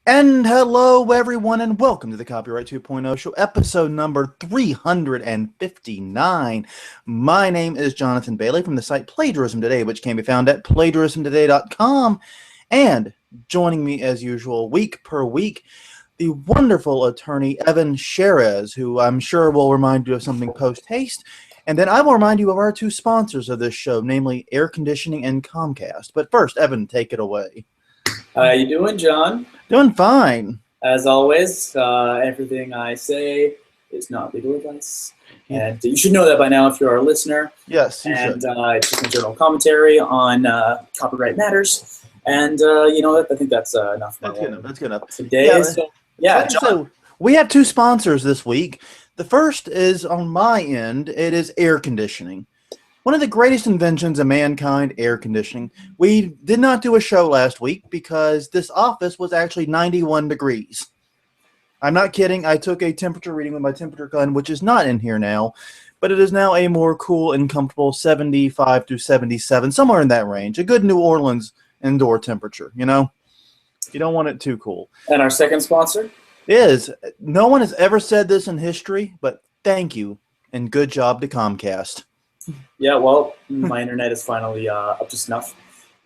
And hello, everyone, and welcome to the Copyright 2.0 show, episode number 359. My name is Jonathan Bailey from the site Plagiarism Today, which can be found at plagiarismtoday.com. And joining me, as usual, week per week, the wonderful attorney Evan Sherez, who I'm sure will remind you of something post-haste. And then I will remind you of our two sponsors of this show, namely Air Conditioning and Comcast. But first, Evan, take it away. How you doing, John? Doing fine. As always, everything I say is not legal advice. And you should know that by now if you're our listener. Yes, you should. It's just a general commentary on copyright matters. And you know what? I think that's enough. That's good enough. That's good enough. Today, John. So we have two sponsors this week. The first is on my end. It is air conditioning. One of the greatest inventions of mankind, air conditioning. We did not do a show last week because this office was actually 91 degrees. I'm not kidding. I took a temperature reading with my temperature gun, which is not in here now, but it is now a more cool and comfortable 75 to 77, somewhere in that range. A good New Orleans indoor temperature, you know? You don't want it too cool. And our second sponsor? Is, no one has ever said this in history, but thank you and good job to Comcast. Yeah, well, my internet is finally up to snuff.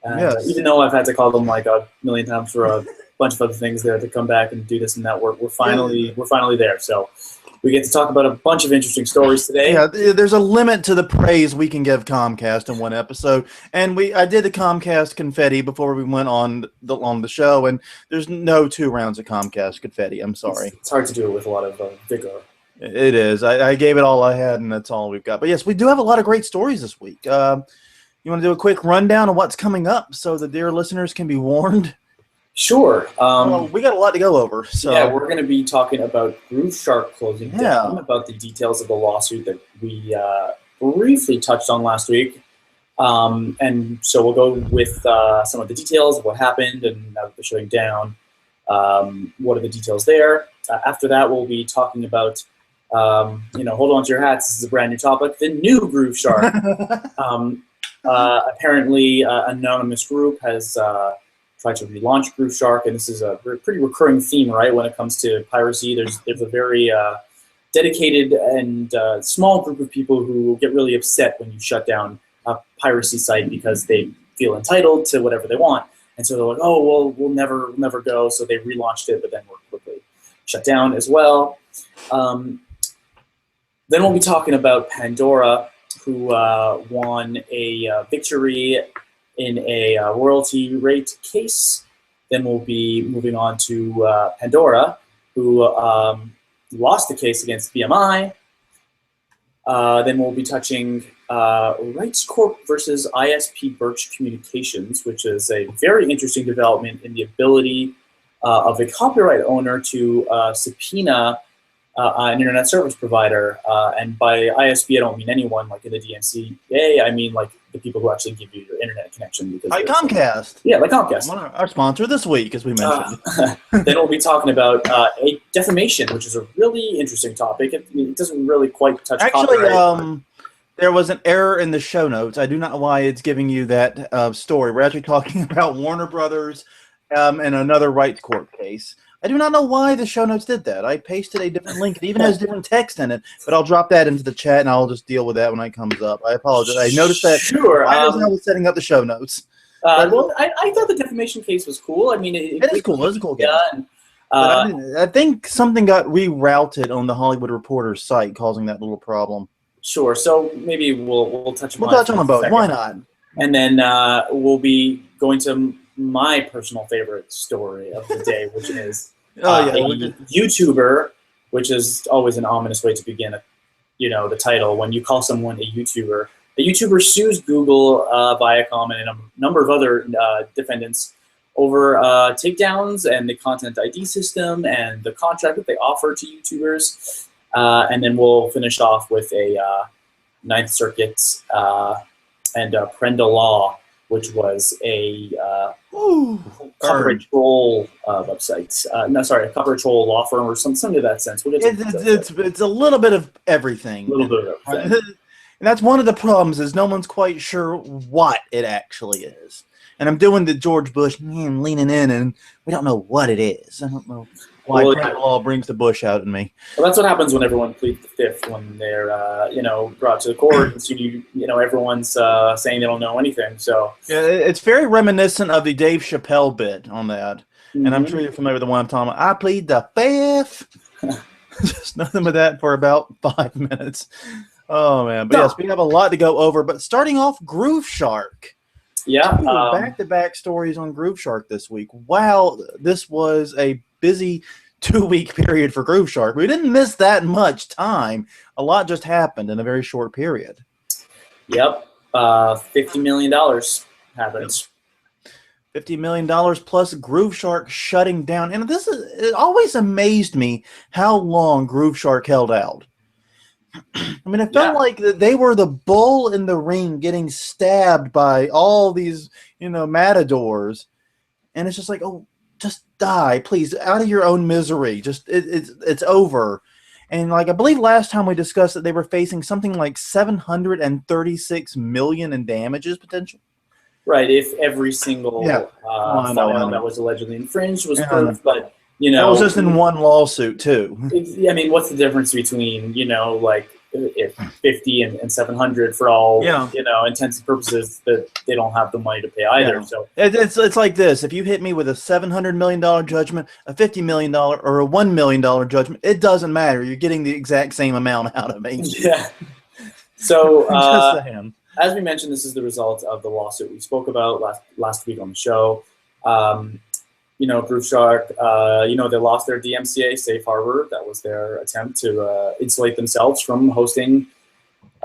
Yes. Even though I've had to call them like a million times for a bunch of other things there to come back and do this and that, we're finally there. So we get to talk about a bunch of interesting stories today. Yeah, there's a limit to the praise we can give Comcast in one episode, and I did the Comcast confetti before we went on the show, and there's no 2 rounds of Comcast confetti. I'm sorry. It's hard to do it with a lot of vigor. It is. I gave it all I had, and that's all we've got. But yes, we do have a lot of great stories this week. You want to do a quick rundown of what's coming up so the dear listeners can be warned? Sure. Well, we got a lot to go over. So yeah, we're going to be talking about Groovy closing down, about the details of the lawsuit that we briefly touched on last week. And so we'll go with some of the details of what happened and now that they're shutting down. What are the details there? After that, we'll be talking about hold on to your hats. This is a brand new topic. The new Groovy. Apparently, an anonymous group has tried to relaunch Groovy, and this is a pretty recurring theme, right? When it comes to piracy, there's a very dedicated and small group of people who get really upset when you shut down a piracy site because they feel entitled to whatever they want, and so they're like, "Oh, well, we'll never go." So they relaunched it, but then were quickly shut down as well. Then we'll be talking about Pandora, who won a victory in a royalty rate case. Then we'll be moving on to Pandora, who lost the case against BMI. Then we'll be touching Rights Corp versus ISP Birch Communications, which is a very interesting development in the ability of a copyright owner to subpoena an internet service provider, and by ISP I don't mean anyone like in the DMCA. I mean like the people who actually give you your internet connection. Because like Comcast. Yeah, like Comcast. Our sponsor this week, as we mentioned. Then we'll be talking about a defamation, which is a really interesting topic. It doesn't really quite touch copyright. Actually, there was an error in the show notes. I do not know why it's giving you that story. We're actually talking about Warner Brothers and another Rights Corp case. I do not know why the show notes did that. I pasted a different link. It even has different text in it, but I'll drop that into the chat, and I'll just deal with that when it comes up. I apologize. I noticed that. Sure. I was setting up the show notes. Well, I thought the defamation case was cool. I mean, it is cool. It is a cool case. Yeah, I think something got rerouted on the Hollywood Reporter's site, causing that little problem. Sure. So maybe we'll touch on them both. Why not? And then we'll be going to my personal favorite story of the day, which is a YouTuber, which is always an ominous way to begin the title. When you call someone a YouTuber sues Google, Viacom, and a number of other defendants over takedowns and the content ID system and the contract that they offer to YouTubers. And then we'll finish off with a Ninth Circuit and Prenda Law, which was a copyright troll website. A copyright troll law firm or something to that sense. It's a little bit of everything. A little bit of everything. And that's one of the problems is no one's quite sure what it actually is. And I'm doing the George Bush leaning in, and we don't know what it is. I don't know why Prenda Law brings the Bush out in me. Well, that's what happens when everyone pleads the fifth when they're brought to the court. And so everyone's saying they don't know anything. So yeah, it's very reminiscent of the Dave Chappelle bit on that. Mm-hmm. And I'm sure you're familiar with the one I'm talking about. I plead the fifth. Just nothing but that for about 5 minutes. Oh man, but yes, we have a lot to go over. But starting off, Groove Shark. Yeah, back-to-back stories on Groove Shark this week. Wow, this was a busy 2-week period for Groove Shark. We didn't miss that much time. A lot just happened in a very short period. Yep, $50 million happens. $50 million plus Groove Shark shutting down. And it always amazed me how long Groove Shark held out. I mean, it felt like they were the bull in the ring getting stabbed by all these, matadors. And it's just like, oh, just die, please, out of your own misery. Just it's over. And I believe last time we discussed that they were facing something like $736 million in damages potential. Right, if every single file that was allegedly infringed was proved, but that was just in one lawsuit too. I mean, what's the difference between if 50 and 700 for all intents and purposes that they don't have the money to pay either. Yeah. So it's like this: if you hit me with a $700 million judgment, a $50 million or a $1 million judgment, it doesn't matter. You're getting the exact same amount out of me. Yeah. So as we mentioned, this is the result of the lawsuit we spoke about last week on the show. Groove Shark, they lost their DMCA safe harbor. That was their attempt to insulate themselves from hosting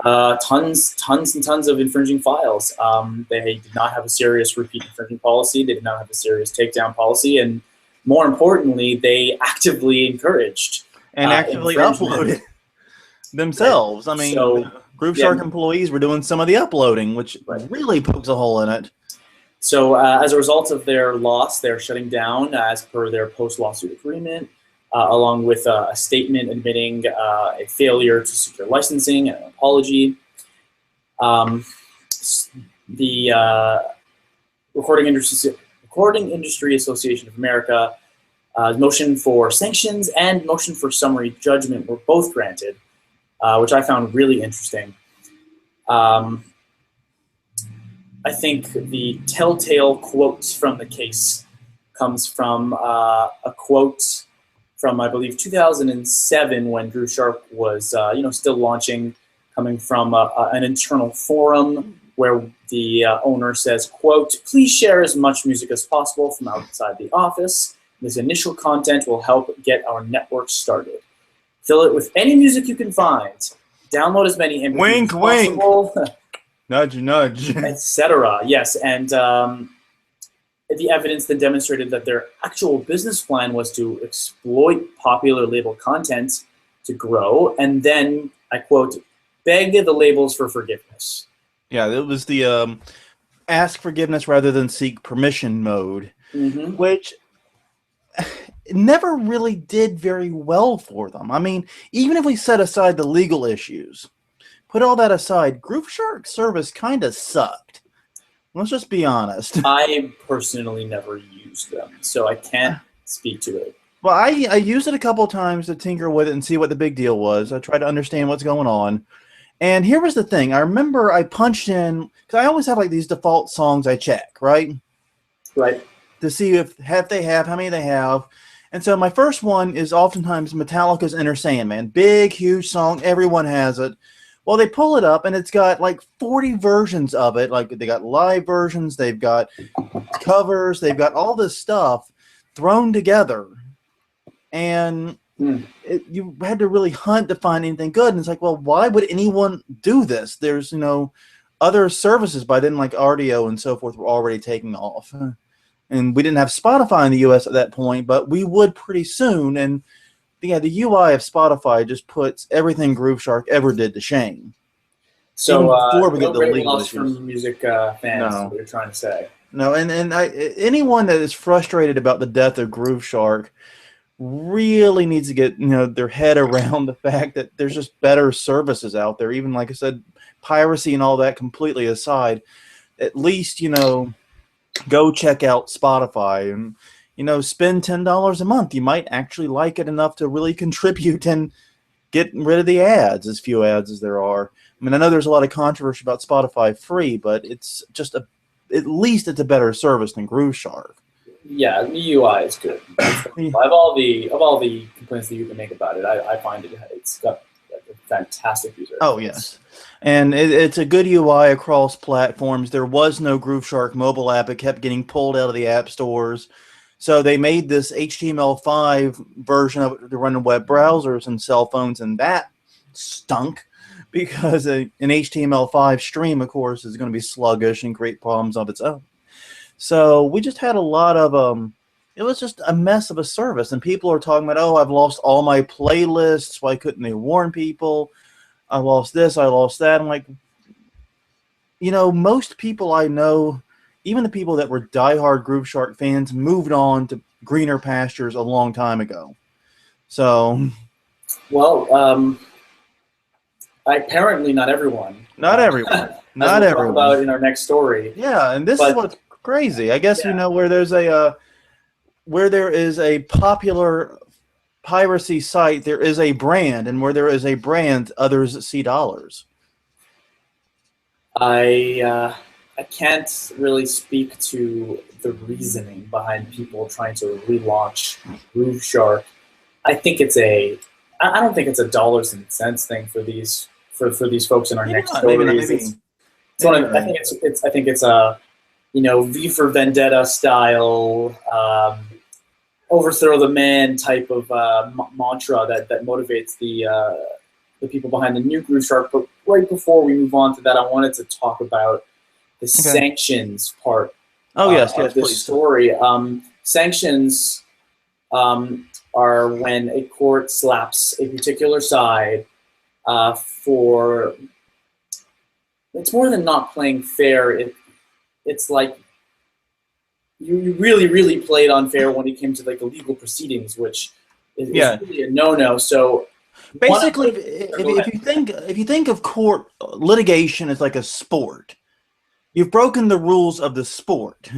tons and tons of infringing files. They did not have a serious repeat infringing policy. They did not have a serious takedown policy. And more importantly, they actively encouraged and actively uploaded themselves. I mean, Groove Shark employees were doing some of the uploading, which really pokes a hole in it. So as a result of their loss, they're shutting down as per their post-lawsuit agreement, along with a statement admitting a failure to secure licensing and an apology. The Recording Industry Association of America motion for sanctions and motion for summary judgment were both granted, which I found really interesting. I think the telltale quotes from the case comes from a quote from, I believe, 2007 when Groove Shark was, still launching, coming from an internal forum where the owner says, quote, "Please share as much music as possible from outside the office. This initial content will help get our network started. Fill it with any music you can find. Download as many images as possible." Wink. Nudge, nudge. Etc. Yes, and the evidence then demonstrated that their actual business plan was to exploit popular label content to grow, and then, I quote, "beg the labels for forgiveness." Yeah, it was the ask forgiveness rather than seek permission mode, which never really did very well for them. I mean, even if we set aside the legal issues, put all that aside, Groove Shark service kind of sucked. Let's just be honest. I personally never used them, so I can't speak to it. Well, I used it a couple times to tinker with it and see what the big deal was. I tried to understand what's going on. And here was the thing. I remember I punched in, because I always have these default songs I check, right? Right. To see if they have, how many they have. And so my first one is oftentimes Metallica's Enter Sandman. Big, huge song. Everyone has it. Well, they pull it up, and it's got 40 versions of it. They got live versions, they've got covers, they've got all this stuff thrown together. And you had to really hunt to find anything good. And it's well, why would anyone do this? There's, other services by then, like RDO and so forth, were already taking off. And we didn't have Spotify in the U.S. at that point, but we would pretty soon. And yeah, the UI of Spotify just puts everything Groove Shark ever did to shame. So before we get the legal issues from music fans, what you're trying to say. No, and anyone that is frustrated about the death of Groove Shark really needs to get their head around the fact that there's just better services out there. Even like I said, piracy and all that completely aside, at least go check out Spotify and, spend $10 a month. You might actually like it enough to really contribute and get rid of the ads, as few ads as there are. I mean, I know there's a lot of controversy about Spotify free, but it's just at least it's a better service than Grooveshark. Yeah, the UI is good. Of all the complaints that you can make about it, I find it's got a fantastic user. Oh yes, and it's a good UI across platforms. There was no Grooveshark mobile app; it kept getting pulled out of the app stores. So they made this HTML5 version of it to run in web browsers and cell phones, and that stunk because an HTML5 stream, of course, is going to be sluggish and create problems of its own. So we just had a lot of it was just a mess of a service, and people are talking about, oh, I've lost all my playlists. Why couldn't they warn people? I lost this, I lost that. I'm like, most people I know, even the people that were diehard Grooveshark fans, moved on to greener pastures a long time ago. So, well, apparently not everyone. Not everyone. Not everyone. Talk about in our next story. Yeah, and this is what's crazy. I guess where there is a popular piracy site, there is a brand, and where there is a brand, others see dollars. I can't really speak to the reasoning behind people trying to relaunch Grooveshark. I think I don't think it's a dollars and cents thing for these folks in our next stories. I think it's a V for Vendetta style overthrow the man type of mantra that motivates the people behind the new Grooveshark. But right before we move on to that, I wanted to talk about the sanctions part of this please. Story. Sanctions are when a court slaps a particular side for. It's more than not playing fair. It's like you really, really played unfair when it came to like the legal proceedings, which is really a no-no. So basically, if you think of court litigation as like a sport, you've broken the rules of the sport.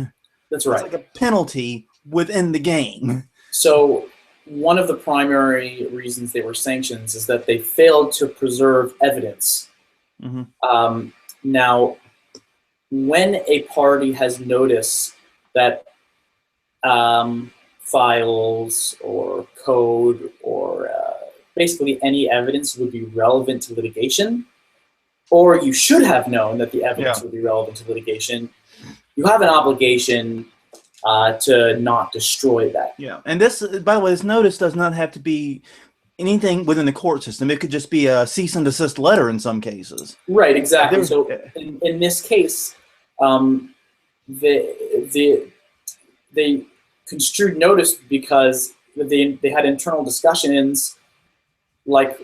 That's right. It's like a penalty within the game. So one of the primary reasons they were sanctions is that they failed to preserve evidence. Mm-hmm. Now, when a party has notice that files or code or basically any evidence would be relevant to litigation, or you should have known that the evidence would be relevant to litigation, you have an obligation to not destroy that. Yeah, and this, by the way, this notice does not have to be anything within the court system. It could just be a cease and desist letter in some cases. Right, exactly. So in this case, they construed notice because they had internal discussions, like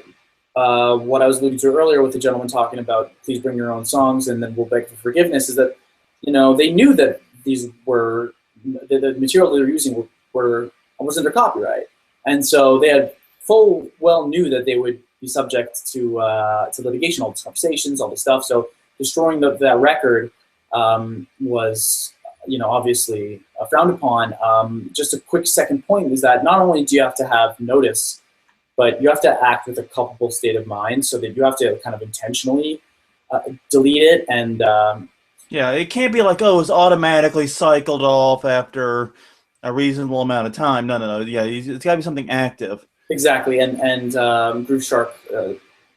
what I was alluding to earlier with the gentleman talking about, please bring your own songs and then we'll beg for forgiveness, is that, they knew that these were, the material they were using was under copyright. And so they had full well knew that they would be subject to litigation, all these conversations, all this stuff. So destroying that record was, obviously frowned upon. Just a quick second point is that not only do you have to have notice, but you have to act with a culpable state of mind, so that you have to kind of intentionally delete it. And it can't be like, oh, it's automatically cycled off after a reasonable amount of time. No. Yeah, it's got to be something active. Exactly, and Grooveshark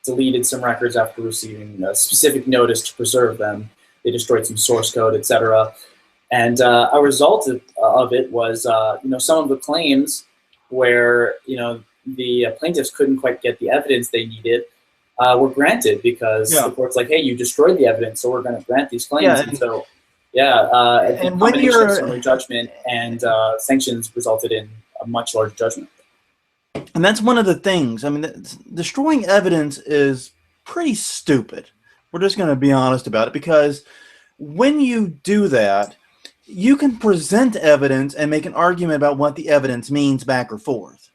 deleted some records after receiving a specific notice to preserve them. They destroyed some source code, etc. And a result of it was, some of the claims where, the plaintiffs couldn't quite get the evidence they needed were granted because the court's like, hey, you destroyed the evidence, so we're going to grant these claims. Yeah, and so, and when you're summary judgment and sanctions resulted in a much larger judgment. And that's one of the things. I mean, destroying evidence is pretty stupid. We're just going to be honest about it, because when you do that, you can present evidence and make an argument about what the evidence means back or forth.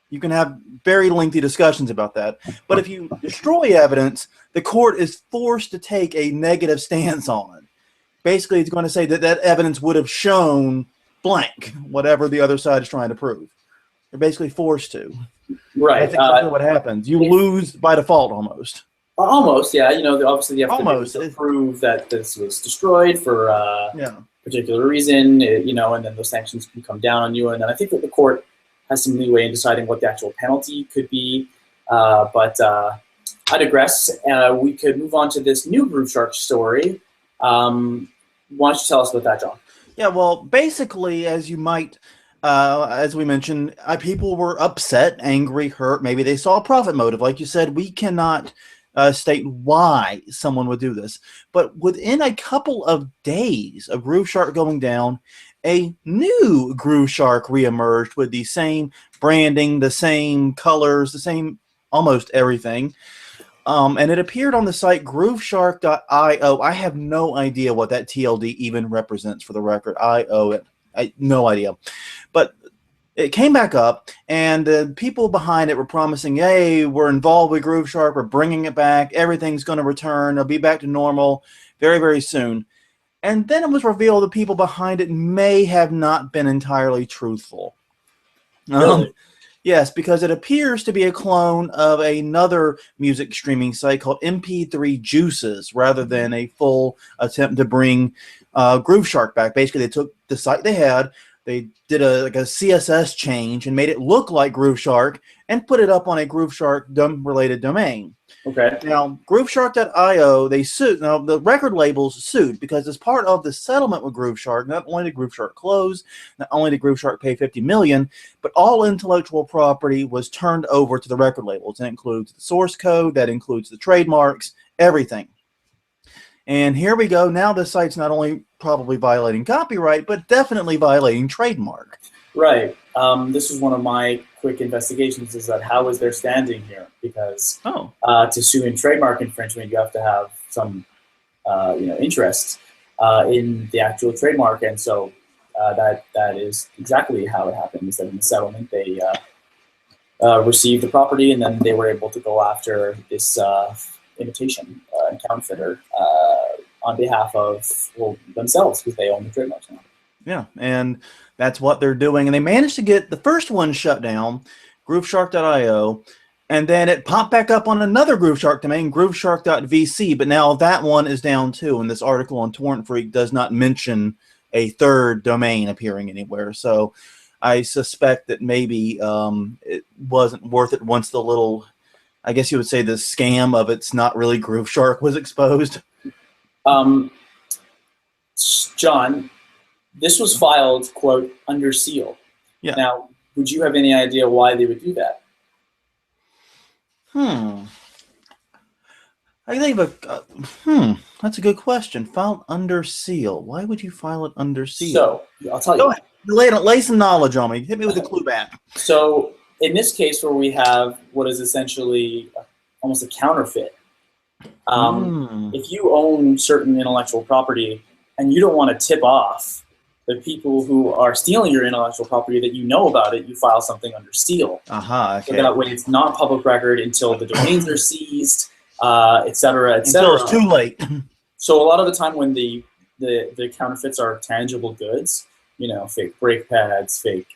You can have very lengthy discussions about that. But if you destroy evidence, the court is forced to take a negative stance on it. basically it's going to say that that evidence would have shown blank, whatever the other side is trying to prove. They're basically forced to. Right. That's exactly what happens. You lose by default almost. Almost, yeah. Obviously, you have Almost. to prove that this was destroyed for a particular reason, and then those sanctions can come down on you. And then I think that the court has some leeway in deciding what the actual penalty could be. But I digress. We could move on to this new Groove Shark story. Why don't you tell us about that, John? Yeah, well, basically, as you might, as we mentioned, people were upset, angry, hurt. Maybe they saw a profit motive. Like you said, we cannot state why someone would do this. But within a couple of days of Groove Shark going down, a new Groove Shark reemerged with the same branding, the same colors, the same almost everything. And it appeared on the site grooveshark.io. I have no idea what that TLD even represents, for the record. No idea. But it came back up, and the people behind it were promising, hey, we're involved with Groove Shark, we're bringing it back, everything's going to return, it'll be back to normal very, very soon. And then it was revealed the people behind it may have not been entirely truthful. Really? Yes, because it appears to be a clone of another music streaming site called MP3 Juices, rather than a full attempt to bring Groove Shark back. Basically, they took the site they had, they did a CSS change and made it look like Groove Shark and put it up on a Groove Shark related domain. Okay. Now, grooveshark.io, they sued. Now, the record labels sued because as part of the settlement with Groove Shark, not only did Groove Shark close, not only did Groove Shark pay $50 million, but all intellectual property was turned over to the record labels. That includes the source code, that includes the trademarks, everything. And here we go. Now the site's not only probably violating copyright, but definitely violating trademark. Right. This is one of my quick investigations, is that how is there standing here? Because to sue in trademark infringement, you have to have some interest in the actual trademark. And so that is exactly how it happened, is that in the settlement, they received the property, and then they were able to go after this imitation and counterfeiter on behalf of themselves, because they own the trademarks now. Yeah, and that's what they're doing. And they managed to get the first one shut down, grooveshark.io, and then it popped back up on another Groove Shark domain, grooveshark.vc, but now that one is down too, and this article on Torrent Freak does not mention a third domain appearing anywhere. So I suspect that maybe it wasn't worth it once the little, I guess you would say, the scam of it's not really Groove Shark was exposed. John, this was filed, quote, under seal. Yeah. Now, would you have any idea why they would do that? I think that's a good question. Filed under seal. Why would you file it under seal? So, I'll tell you. Go ahead. Lay some knowledge on me. Hit me with a clue back. So, in this case, where we have what is essentially almost a counterfeit, if you own certain intellectual property and you don't want to tip off the people who are stealing your intellectual property that you know about it, you file something under seal. Okay. So that way it's not public record until the domains are seized, et cetera, et cetera. Until it's too late. So a lot of the time when the counterfeits are tangible goods, fake brake pads, fake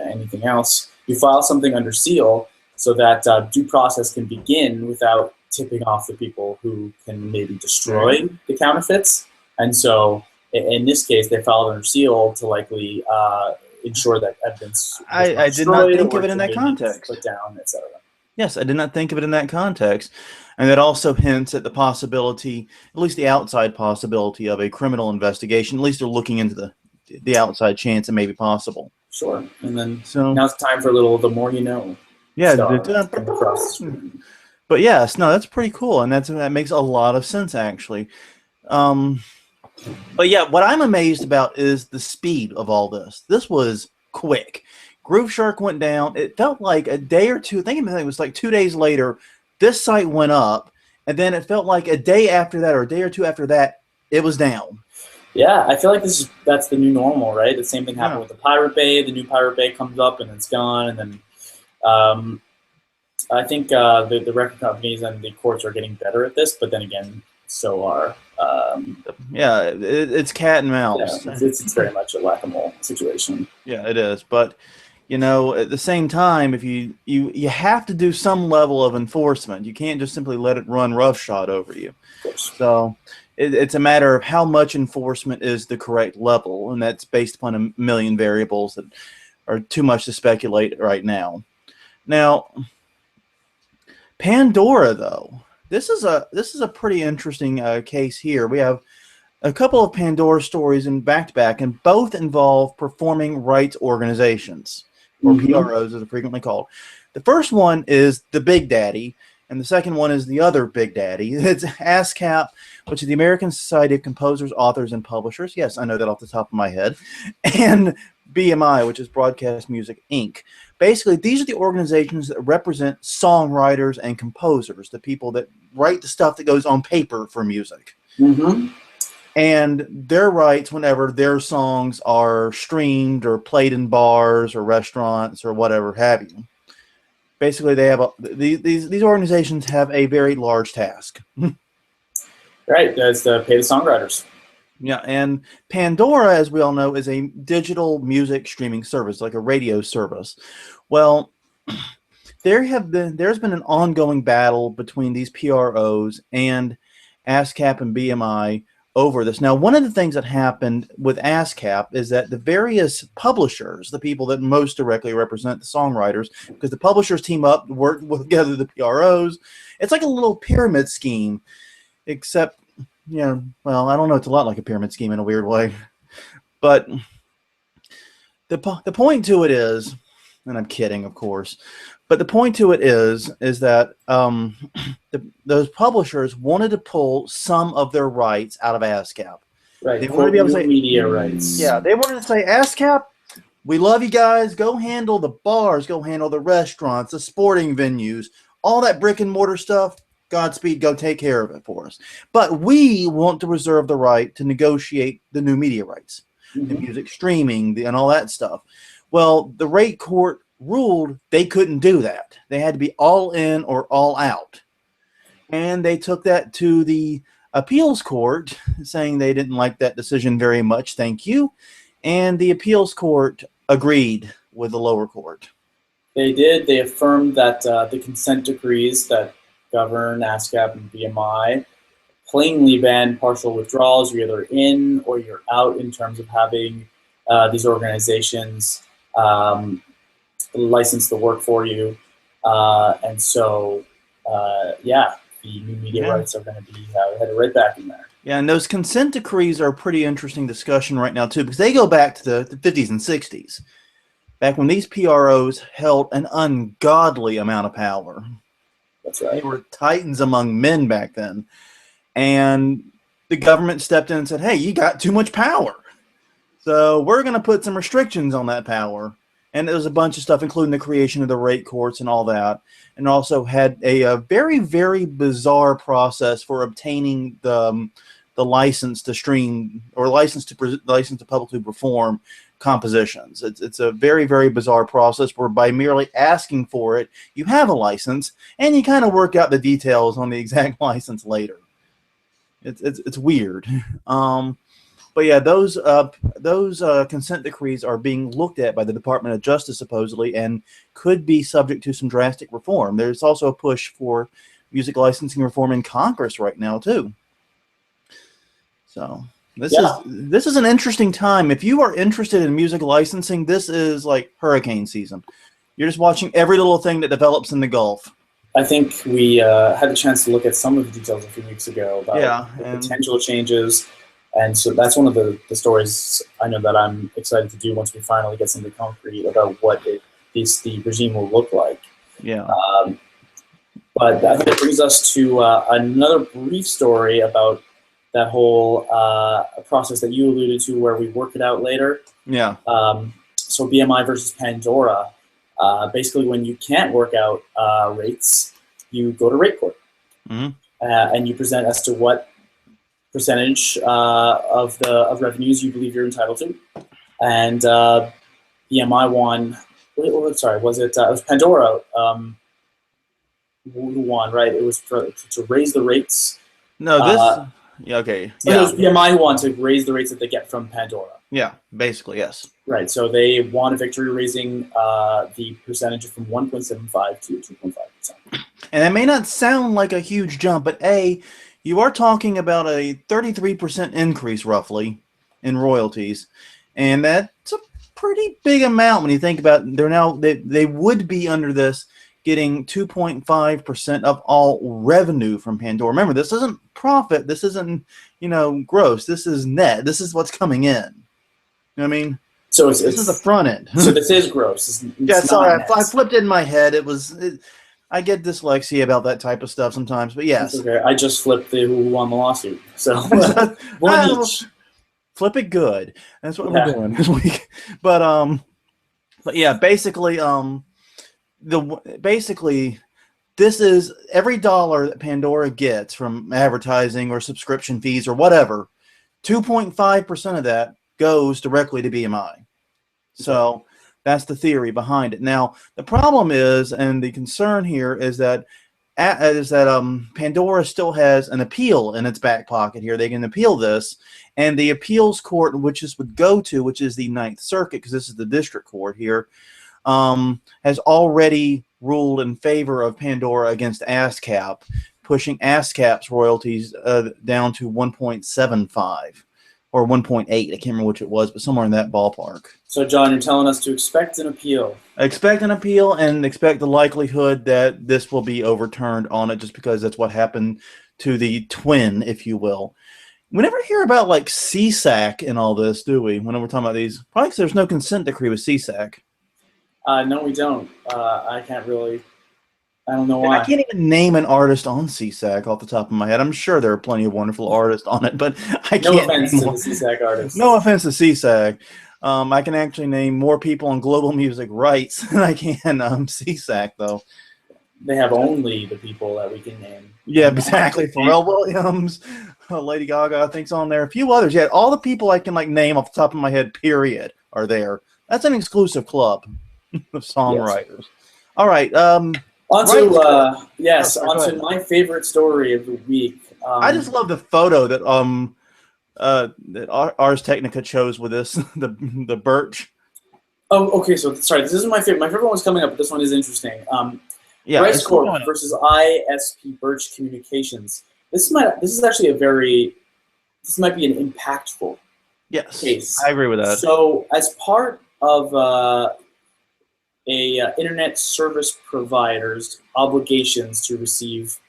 anything else, you file something under seal so that due process can begin without tipping off the people who can maybe destroy the counterfeits. And so in this case, they filed under seal to likely ensure that evidence. I did not think of it in that context. Put down, etc. Yes, I did not think of it in that context, and that also hints at the possibility, at least the outside possibility, of a criminal investigation. At least they're looking into the outside chance it may be possible. Sure, and then now it's time for a little "the more you know." Yeah, but yes, no, that's pretty cool, and that makes a lot of sense actually. But yeah, what I'm amazed about is the speed of all this. This was quick. Groove Shark went down. It felt like a day or two. I think it was like 2 days later, this site went up, and then it felt like a day after that or a day or two after that, it was down. Yeah, I feel like that's the new normal, right? The same thing happened with the Pirate Bay. The new Pirate Bay comes up and it's gone, and then I think the record companies and the courts are getting better at this. But then again, so are. Yeah, it's cat and mouse. Yeah, it's very much a whack-a-mole situation. Yeah, it is. But at the same time, if you have to do some level of enforcement. You can't just simply let it run roughshod over you. Of course. So it's a matter of how much enforcement is the correct level, and that's based upon a million variables that are too much to speculate right now. Now, Pandora, though, this is a pretty interesting case here. We have a couple of Pandora stories in back-to-back, and both involve performing rights organizations, or PROs as they're frequently called. The first one is the Big Daddy, and the second one is the other Big Daddy. It's ASCAP, which is the American Society of Composers, Authors, and Publishers. Yes, I know that off the top of my head. And BMI, which is Broadcast Music, Inc. Basically, these are the organizations that represent songwriters and composers, the people that write the stuff that goes on paper for music. And their rights whenever their songs are streamed or played in bars or restaurants or whatever have you. Basically, they have these organizations have a very large task. Right, that's to pay the songwriters. Yeah, and Pandora, as we all know, is a digital music streaming service, like a radio service. Well, there's been an ongoing battle between these PROs and ASCAP and BMI over this. Now, one of the things that happened with ASCAP is that the various publishers, the people that most directly represent the songwriters, because the publishers team up, work together, the PROs. It's like a little pyramid scheme, except, well, I don't know. It's a lot like a pyramid scheme in a weird way. But the point to it is, and I'm kidding, of course, but the point to it is that those publishers wanted to pull some of their rights out of ASCAP. Right. They wanted to be able to say media rights. Yeah, they wanted to say, ASCAP, we love you guys. Go handle the bars. Go handle the restaurants, the sporting venues, all that brick and mortar stuff. Godspeed. Go take care of it for us. But we want to reserve the right to negotiate the new media rights, the music streaming, and all that stuff. Well, the rate court ruled they couldn't do that. They had to be all in or all out. And they took that to the appeals court, saying they didn't like that decision very much. Thank you. And the appeals court agreed with the lower court. They did. They affirmed that the consent decrees that govern ASCAP and BMI plainly ban partial withdrawals. You're either in or you're out in terms of having these organizations license the work for you. And so, yeah, the new media rights are going to be headed right back in there. Yeah, and those consent decrees are a pretty interesting discussion right now, too, because they go back to the 50s and 60s, back when these PROs held an ungodly amount of power. That's right. They were titans among men back then. And the government stepped in and said, hey, you got too much power. So we're going to put some restrictions on that power. And there was a bunch of stuff, including the creation of the rate courts and all that. And also had a very, very bizarre process for obtaining the license to stream or license to publicly perform compositions. It's a very, very bizarre process where by merely asking for it, you have a license, and you kind of work out the details on the exact license later. It's weird. But yeah, those consent decrees are being looked at by the Department of Justice supposedly, and could be subject to some drastic reform. There's also a push for music licensing reform in Congress right now too. So this is an interesting time. If you are interested in music licensing, this is like hurricane season. You're just watching every little thing that develops in the Gulf. I think we had a chance to look at some of the details a few weeks ago about the potential changes. And so that's one of the stories I know that I'm excited to do once we finally get something concrete about what the regime will look like. Yeah. But I think it brings us to another brief story about that whole process that you alluded to where we work it out later. Yeah. So BMI versus Pandora. Basically, when you can't work out rates, you go to rate court. And you present as to what percentage of revenues you believe you're entitled to. And BMI won. Sorry, was it? It was Pandora who won, right? It was to raise the rates No, this. Yeah. Okay. So Yeah. it was BMI who want to raise the rates that they get from Pandora. Yeah. Basically, yes. Right. So they won a victory, raising the percentage from 1.75 to 2.5%. And it may not sound like a huge jump, but you are talking about a 33% increase roughly in royalties, and that's a pretty big amount when you think about it. They would be under this getting 2.5% of all revenue from Pandora. Remember, this isn't profit. This isn't gross. This is net. This is what's coming in. You know what I mean? So this is the front end. So this is gross. Yeah, sorry, I flipped it in my head. I get dyslexia about that type of stuff sometimes, but yes. Okay, I just flipped the who won the lawsuit. So one each. Flip it good. That's what we're doing this week. But yeah, basically, this is every dollar that Pandora gets from advertising or subscription fees or whatever, 2.5% of that goes directly to BMI. So that's the theory behind it. Now, the problem is, and the concern here is that Pandora still has an appeal in its back pocket here. They can appeal this, and the appeals court, which this would go to, which is the Ninth Circuit, because this is the district court here, has already ruled in favor of Pandora against ASCAP, pushing ASCAP's royalties down to 1.75 or 1.8. I can't remember which it was, but somewhere in that ballpark. So, John, you're telling us to expect an appeal. Expect an appeal, and expect the likelihood that this will be overturned on it, just because that's what happened to the twin, if you will. We never hear about like CSAC and all this, do we? When we're talking about these, probably because there's no consent decree with CSAC. No, we don't. I can't really. I don't know why. I can't even name an artist on CSAC off the top of my head. I'm sure there are plenty of wonderful artists on it, but I can't. No offense to the CSAC artists. No offense to CSAC. I can actually name more people on global music rights than I can CSAC, though. They have only the people that we can name. Yeah, exactly. Pharrell Williams, Lady Gaga, I think's on there. A few others. Yeah, all the people I can name off the top of my head, period, are there. That's an exclusive club of songwriters. Yes. All right. Onto my favorite story of the week. I just love the photo that that Ars Technica chose with this, the birch. Oh, okay. So sorry, this isn't my favorite. My favorite one was coming up, but this one is interesting. Rice Corp versus ISP Birch Communications. This is actually this might be an impactful case. I agree with that. So as part of internet service provider's obligations to receive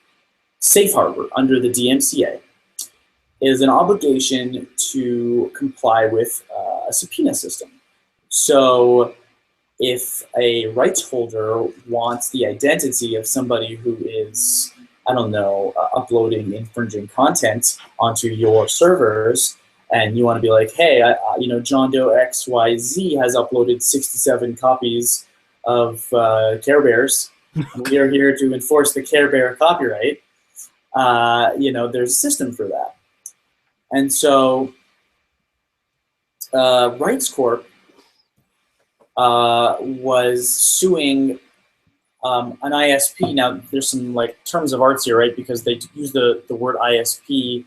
safe harbor under the DMCA is an obligation to comply with a subpoena system. So if a rights holder wants the identity of somebody who is, I don't know, uploading infringing content onto your servers, and you want to be like, hey, John Doe XYZ has uploaded 67 copies of Care Bears. We are here to enforce the Care Bear copyright. There's a system for that. And so Rights Corp was suing an ISP. Now, there's some terms of arts here, right? Because they use the word ISP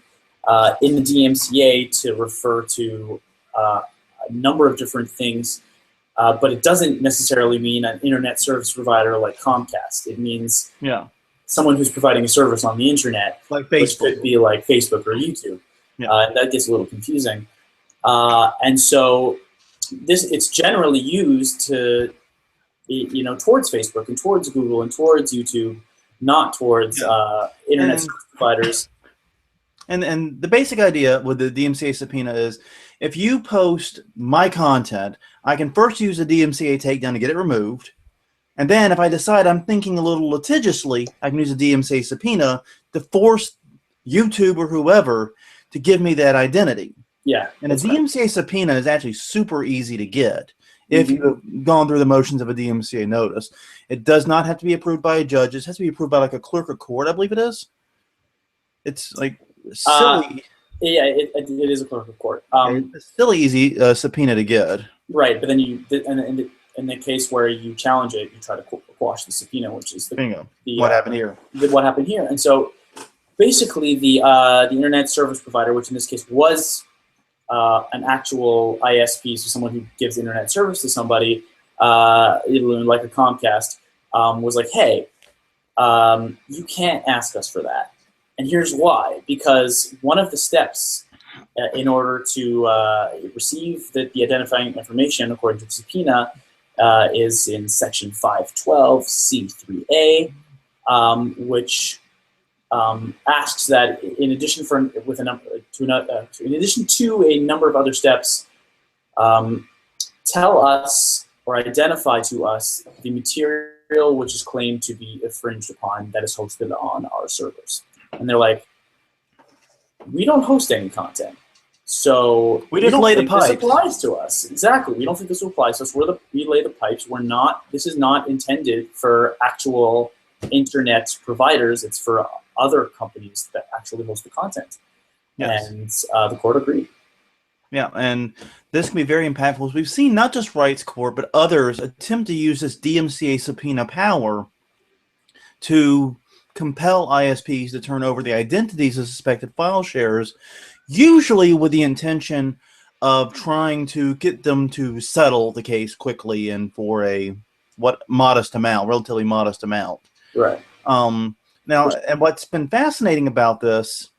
in the DMCA to refer to a number of different things. But it doesn't necessarily mean an internet service provider like Comcast. It means someone who's providing a service on the internet, like Facebook, which could be like Facebook or YouTube. Yeah. That gets a little confusing. And so it's generally used to, towards Facebook and towards Google and towards YouTube, not towards internet service providers. And the basic idea with the DMCA subpoena is, if you post my content, I can first use a DMCA takedown to get it removed. And then if I decide I'm thinking a little litigiously, I can use a DMCA subpoena to force YouTube or whoever to give me that identity. Yeah. And a DMCA subpoena is actually super easy to get if you've gone through the motions of a DMCA notice. It does not have to be approved by a judge. It has to be approved by a clerk of court, I believe it is. It's silly. Yeah, it is a clerk of court. It's a silly easy subpoena to get. Right, but then in the case where you challenge it, you try to quash the subpoena, which is what happened here. What happened here, and so basically the internet service provider, which in this case was an actual ISP, so someone who gives internet service to somebody, like a Comcast, was like, hey, you can't ask us for that. And here's why. Because one of the steps in order to receive the identifying information according to the subpoena is in Section 512 C3A, which asks that in addition in addition to a number of other steps, tell us or identify to us the material which is claimed to be infringed upon that is hosted on our servers. And they're like, we don't host any content, so we just lay the pipes. This applies to us. Exactly, we don't think this applies to us. We lay the pipes. We're not. This is not intended for actual internet providers. It's for other companies that actually host the content. Yes. And the court agreed. Yeah, and this can be very impactful. As we've seen not just Rights Corp, but others attempt to use this DMCA subpoena power to compel ISPs to turn over the identities of suspected file sharers, usually with the intention of trying to get them to settle the case quickly and for a relatively modest amount. Right. Now, and what's been fascinating about this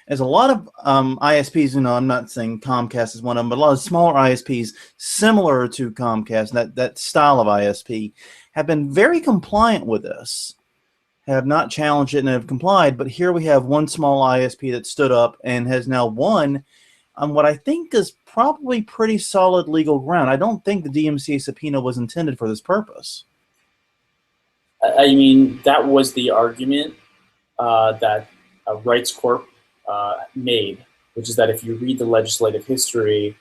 is a lot of ISPs, I'm not saying Comcast is one of them, but a lot of smaller ISPs similar to Comcast, that style of ISP, have been very compliant with this, have not challenged it and have complied. But here we have one small ISP that stood up and has now won on what I think is probably pretty solid legal ground. I don't think the DMCA subpoena was intended for this purpose. I mean, that was the argument that Rights Corp made, which is that if you read the legislative history,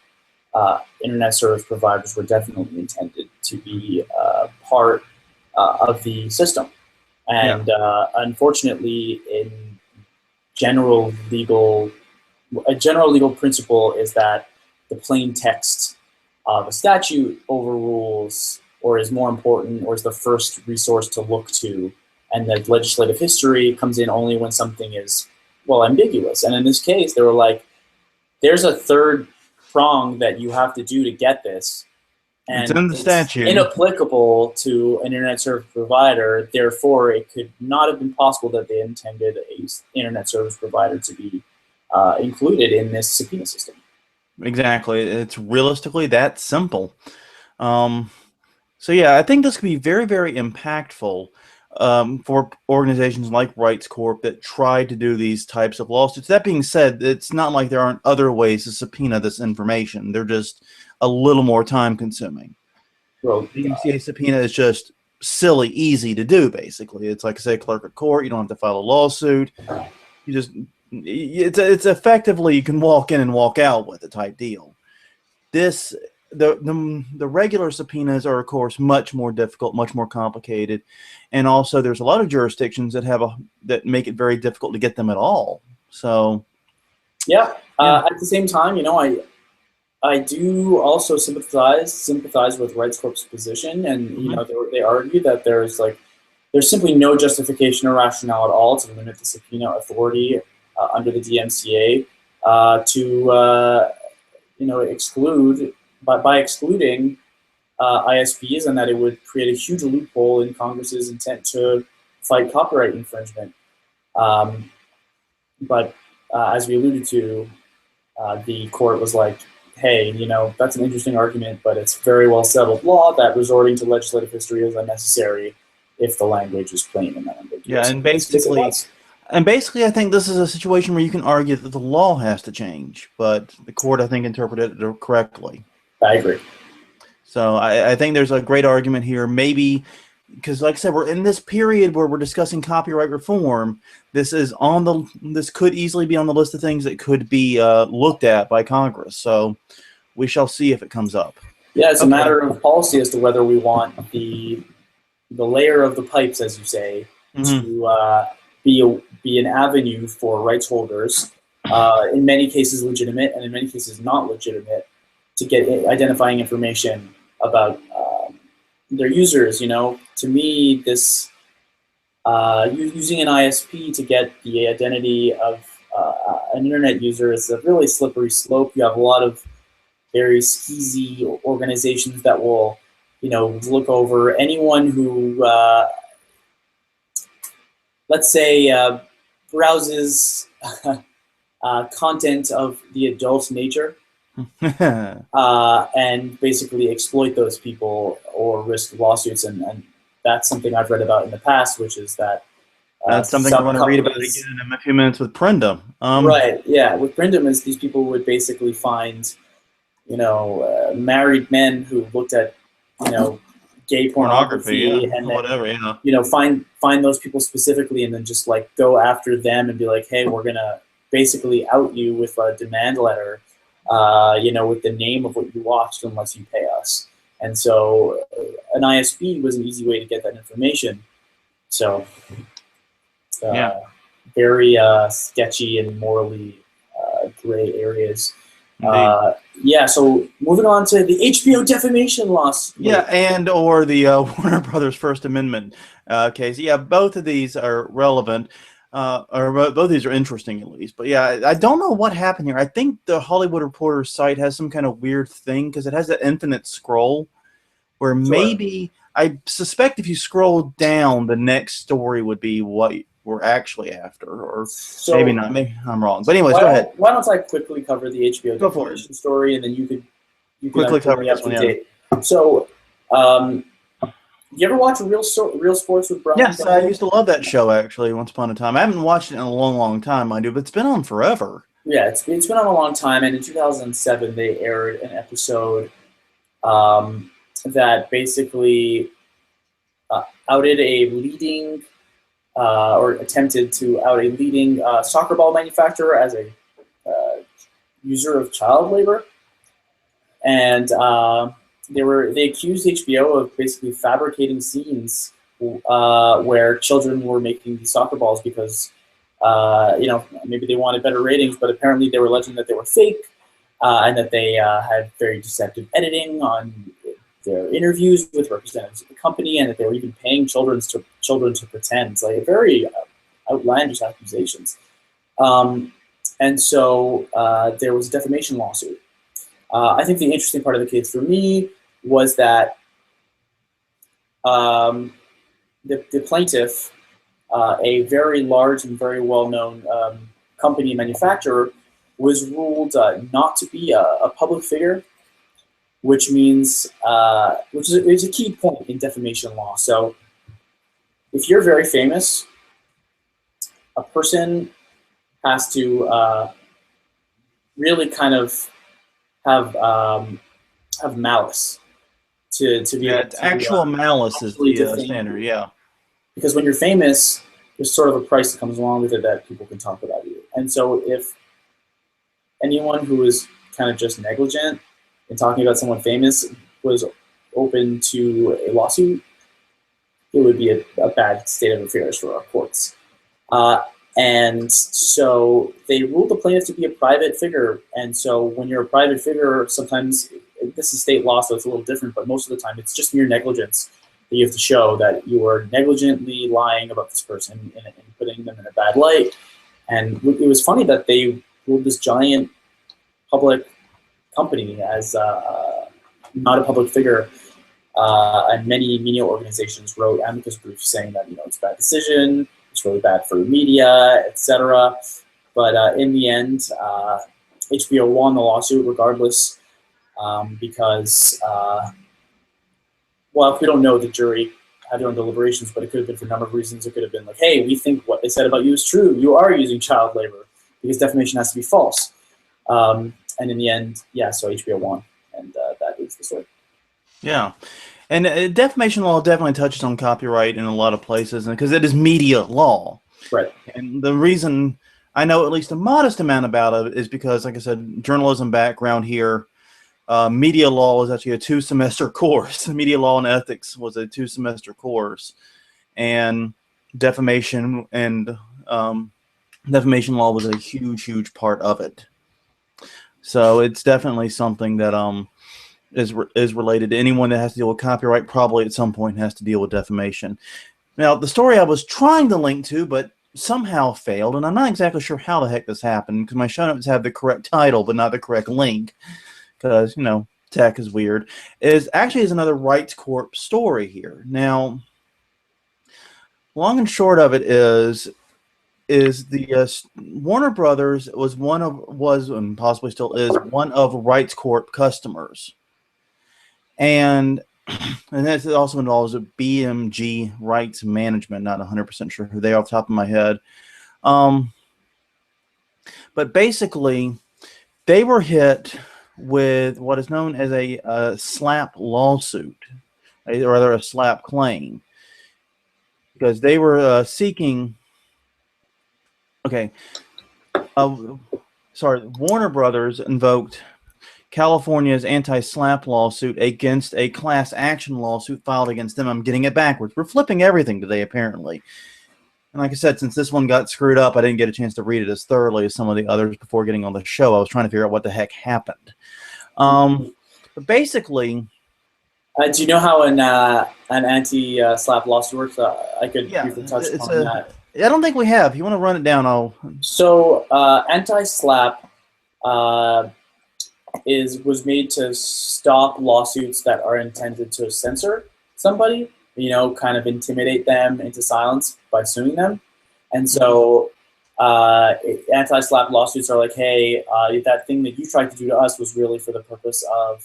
internet service providers were definitely intended to be part of the system. And unfortunately, a general legal principle is that the plain text of a statute overrules or is more important or is the first resource to look to. And the legislative history comes in only when something is, ambiguous. And in this case, they were like, there's a third prong that you have to do to get this. And it's in the statute. Inapplicable to an internet service provider. Therefore, it could not have been possible that they intended an internet service provider to be included in this subpoena system. Exactly. It's realistically that simple. So yeah, I think this could be very, very impactful for organizations like Rights Corp that try to do these types of lawsuits. That being said, it's not like there aren't other ways to subpoena this information. They're just a little more time consuming. Well, the DMCA subpoena is just silly easy to do, basically. It's like, say, clerk of court. You don't have to file a lawsuit. It's effectively, you can walk in and walk out with a type deal. The regular subpoenas are, of course, much more difficult, much more complicated, and also there's a lot of jurisdictions that make it very difficult to get them at all. So, at the same time, I do also sympathize with Rights Corp's position, and they argue that there's simply no justification or rationale at all to limit the subpoena authority under the DMCA to exclude. But by excluding ISPs, and that it would create a huge loophole in Congress's intent to fight copyright infringement. But as we alluded to, the court was like, hey, that's an interesting argument, but it's very well settled law that resorting to legislative history is unnecessary if the language is plain and unambiguous. Yeah, and basically, I think this is a situation where you can argue that the law has to change, but the court, I think, interpreted it correctly. I agree. So I think there's a great argument here. Maybe because, like I said, we're in this period where we're discussing copyright reform. This could easily be on the list of things that could be looked at by Congress. So we shall see if it comes up. Yeah, it's a matter of policy as to whether we want the layer of the pipes, as you say, to be an avenue for rights holders, in many cases legitimate and in many cases not legitimate, to get identifying information about their users. To me, this using an ISP to get the identity of an internet user is a really slippery slope. You have a lot of very skeezy organizations that will, look over anyone who, let's say, browses content of the adult nature, and basically exploit those people or risk lawsuits. And that's something I've read about in the past, which is that that's something I want to read about again in a few minutes with Prenda. Right, yeah. With Prenda, these people would basically find, married men who looked at, gay pornography and then, whatever, yeah. Find those people specifically and then just like go after them and be like, hey, we're gonna basically out you with a demand letter, with the name of what you watched unless you pay us. And so an ISP was an easy way to get that information. So very sketchy and morally gray areas. So moving on to the HBO defamation lawsuit. Yeah, and or the Warner Brothers First Amendment case. Yeah, both of these are relevant. Or both of these are interesting at least. But yeah, I don't know what happened here. I think the Hollywood Reporter site has some kind of weird thing because it has that infinite scroll where maybe I suspect if you scroll down, the next story would be what we're actually after, or maybe not. Maybe I'm wrong. But anyways, go ahead. Why don't I quickly cover the HBO defamation story, and then you could quickly cover this one. Date. So, you ever watch Real Sports with Brian? Yes, I used to love that show actually. Once upon a time, I haven't watched it in a long time, mind you, but it's been on forever. Yeah, it's been on a long time, and in 2007 they aired an episode that basically outed a leading. Or attempted to out a leading soccer ball manufacturer as a user of child labor, and they accused HBO of basically fabricating scenes where children were making these soccer balls because maybe they wanted better ratings, but apparently they were alleging that they were fake and that they had very deceptive editing on their interviews with representatives of the company, and that they were even paying children to pretend. Like very outlandish accusations. And so there was a defamation lawsuit. I think the interesting part of the case for me was that the plaintiff, a very large and very well-known company manufacturer, was ruled not to be a public figure, which means, which is a key point in defamation law. So if you're very famous, a person has to really kind of have malice to be able to, actual malice is the standard, yeah. Because when you're famous, there's sort of a price that comes along with it that people can talk about you. And so if anyone who is kind of just negligent in talking about someone famous was open to a lawsuit, it would be a bad state of affairs for our courts. And so they ruled the plaintiff to be a private figure. And so when you're a private figure, sometimes, this is state law, so it's a little different, but most of the time it's just mere negligence that you have to show that you are negligently lying about this person and putting them in a bad light. And it was funny that they ruled this giant public company as not a public figure, and many media organizations wrote amicus briefs saying that it's a bad decision, it's really bad for the media, etc. But in the end, HBO won the lawsuit regardless, because if we don't know, the jury had their own deliberations, but it could have been for a number of reasons. It could have been like, hey, we think what they said about you is true. You are using child labor, because defamation has to be false. And in the end, so HBO won, and that is the story. Yeah, and defamation law definitely touches on copyright in a lot of places, because it is media law. Right. And the reason I know at least a modest amount about it is because, like I said, journalism background here, media law is actually a 2-semester course. Media law and ethics was a 2-semester course, and defamation law was a huge part of it. So it's definitely something that is related to anyone that has to deal with copyright. Probably at some point has to deal with defamation. Now, the story I was trying to link to, but somehow failed, and I'm not exactly sure how the heck this happened, because my show notes have the correct title, but not the correct link, because, tech is weird, is another Rights Corp story here. Now, long and short of it is the Warner Brothers was and possibly still is one of Rights Corp customers. And that also involves a BMG Rights Management. Not 100% sure who they are off the top of my head. But basically, they were hit with what is known as a SLAPP lawsuit, or rather a SLAPP claim, because they were seeking. Okay, Warner Brothers invoked California's anti-SLAPP lawsuit against a class action lawsuit filed against them. I'm getting it backwards. We're flipping everything today, apparently. And like I said, since this one got screwed up, I didn't get a chance to read it as thoroughly as some of the others before getting on the show. I was trying to figure out what the heck happened. But basically... do you know how an anti-SLAPP lawsuit works? I could briefly touch on that. I don't think we have. If you want to run it down, So anti-SLAPP was made to stop lawsuits that are intended to censor somebody, kind of intimidate them into silence by suing them. And so anti-SLAPP lawsuits are like, hey, that thing that you tried to do to us was really for the purpose of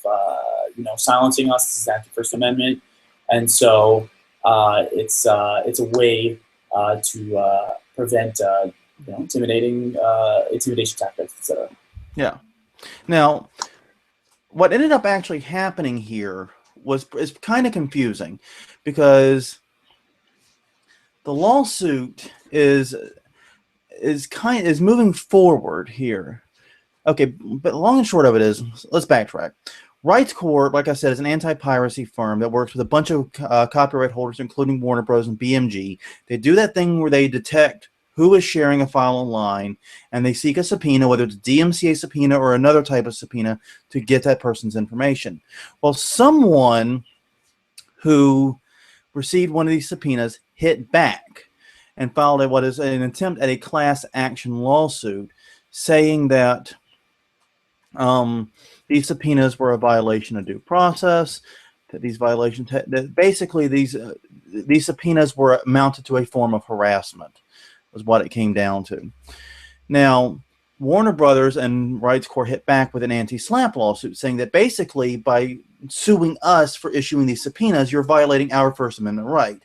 silencing us. This is anti-First Amendment. And so it's a way to prevent intimidation tactics, etc. Yeah. Now, what ended up actually happening here is kind of confusing, because the lawsuit is moving forward here. Okay, but long and short of it is, let's backtrack. Rights Corp, like I said, is an anti-piracy firm that works with a bunch of copyright holders, including Warner Bros. And BMG. They do that thing where they detect who is sharing a file online, and they seek a subpoena, whether it's a DMCA subpoena or another type of subpoena, to get that person's information. Well, someone who received one of these subpoenas hit back and filed what is an attempt at a class action lawsuit, saying that these subpoenas were a violation of due process, that these violations, that basically these subpoenas were amounted to a form of harassment, was what it came down to. Now, Warner Brothers and Rights Corp hit back with an anti-SLAPP lawsuit, saying that basically by suing us for issuing these subpoenas, you're violating our First Amendment right.